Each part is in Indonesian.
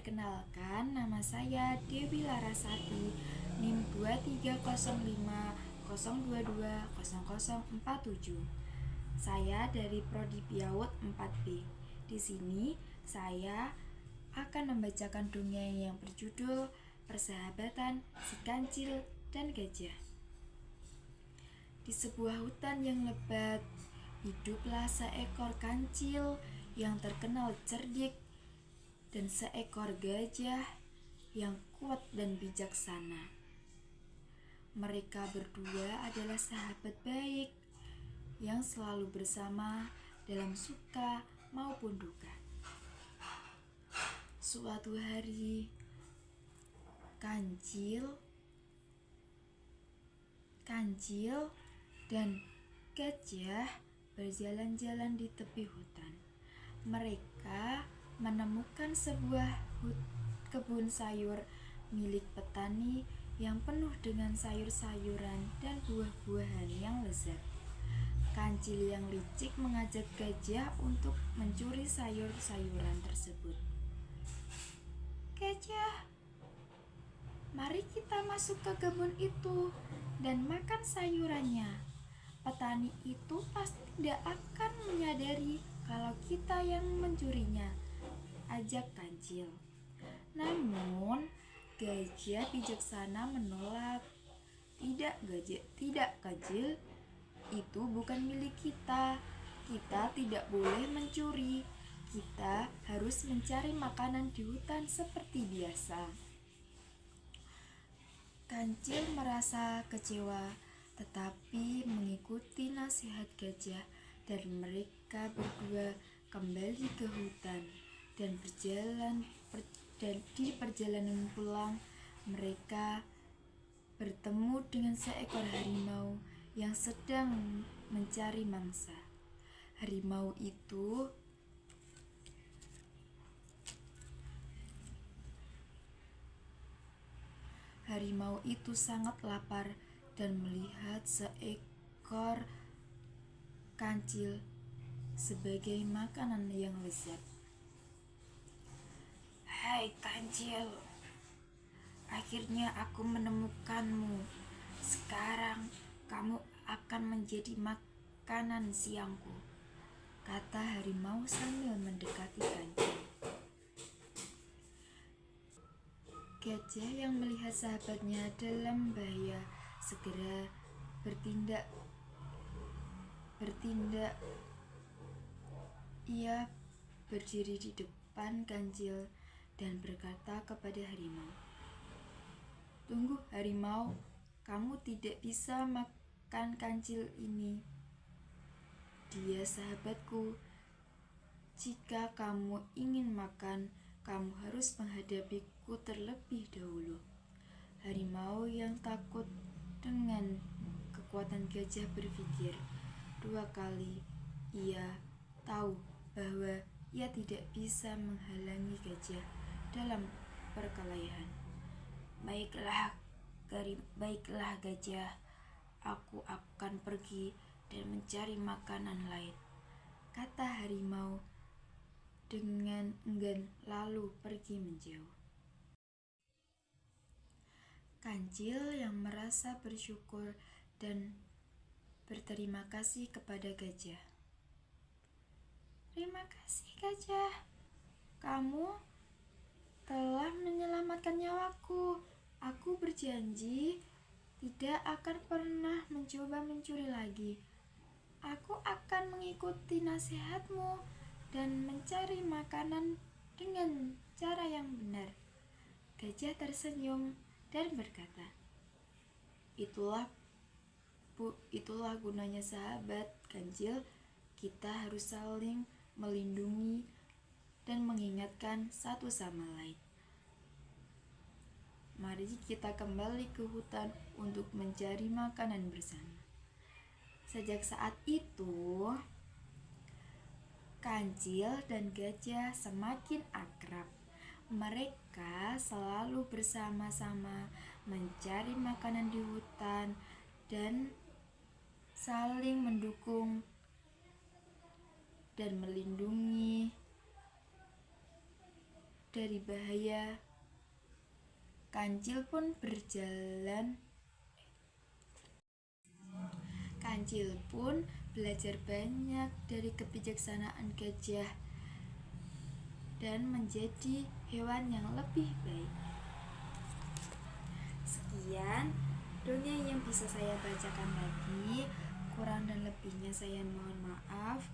Perkenalkan, nama saya Dewi Larasati, NIM 230502200047. Saya dari Prodi Piaut 4B. Di sini saya akan membacakan dongeng yang berjudul Persahabatan Si Kancil dan Gajah. Di sebuah hutan yang lebat, hiduplah seekor kancil yang terkenal cerdik dan seekor gajah yang kuat dan bijaksana. Mereka berdua adalah sahabat baik yang selalu bersama dalam suka maupun duka. Suatu hari, kancil dan gajah berjalan-jalan di tepi hutan. Mereka menemukan sebuah kebun sayur milik petani yang penuh dengan sayur-sayuran dan buah-buahan yang lezat. Kancil yang licik mengajak gajah untuk mencuri sayur-sayuran tersebut. "Gajah, mari kita masuk ke kebun itu dan makan sayurannya. Petani itu pasti tidak akan menyadari kalau kita yang mencurinya," ajak kancil. Namun gajah bijaksana menolak. Tidak kancil, itu bukan milik kita. Kita tidak boleh mencuri. Kita harus mencari makanan di hutan seperti biasa. Kancil merasa kecewa, tetapi mengikuti nasihat gajah dan mereka berdua kembali ke hutan. Dan di perjalanan pulang, mereka bertemu dengan seekor harimau yang sedang mencari mangsa. Harimau itu sangat lapar dan melihat seekor kancil sebagai makanan yang lezat. "Hai kancil, akhirnya aku menemukanmu. Sekarang kamu akan menjadi makanan siangku," kata harimau sambil mendekati kancil. Gajah yang melihat sahabatnya dalam bahaya segera bertindak. Ia berdiri di depan kancil dan berkata kepada harimau, "Tunggu harimau, kamu tidak bisa makan kancil ini. Dia sahabatku. Jika kamu ingin makan, kamu harus menghadapiku terlebih dahulu." Harimau yang takut dengan kekuatan gajah berpikir 2 kali. Ia tahu bahwa ia tidak bisa menghalangi gajah dalam perkelahian. Baiklah gajah, aku akan pergi dan mencari makanan lain," kata harimau dengan enggan lalu pergi menjauh. Kancil yang merasa bersyukur dan berterima kasih kepada gajah. "Terima kasih gajah, kamu telah menyelamatkan nyawaku. Aku berjanji tidak akan pernah mencoba mencuri lagi. Aku akan mengikuti nasihatmu dan mencari makanan dengan cara yang benar." Gajah tersenyum dan berkata, Itulah gunanya sahabat, kancil. Kita harus saling melindungi dan mengingatkan satu sama lain. Mari kita kembali ke hutan untuk mencari makanan bersama." Sejak saat itu, kancil dan gajah semakin akrab. Mereka selalu bersama-sama mencari makanan di hutan dan saling mendukung dan melindungi dari bahaya. Kancil pun belajar banyak dari kebijaksanaan gajah dan menjadi hewan yang lebih baik. Sekian dongeng yang bisa saya bacakan tadi. Kurang dan lebihnya saya mohon maaf.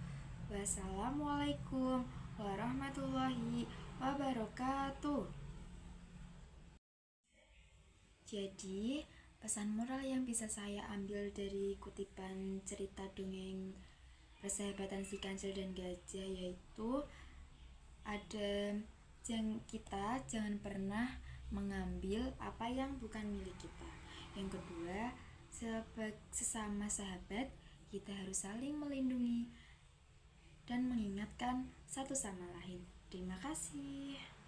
Wassalamualaikum warahmatullahi wabarakatuh. Jadi, pesan moral yang bisa saya ambil dari kutipan cerita dongeng Persahabatan si Kancil dan Gajah yaitu kita jangan pernah mengambil apa yang bukan milik kita. Yang kedua, sesama sahabat kita harus saling melindungi dan mengingatkan satu sama lain. Terima kasih.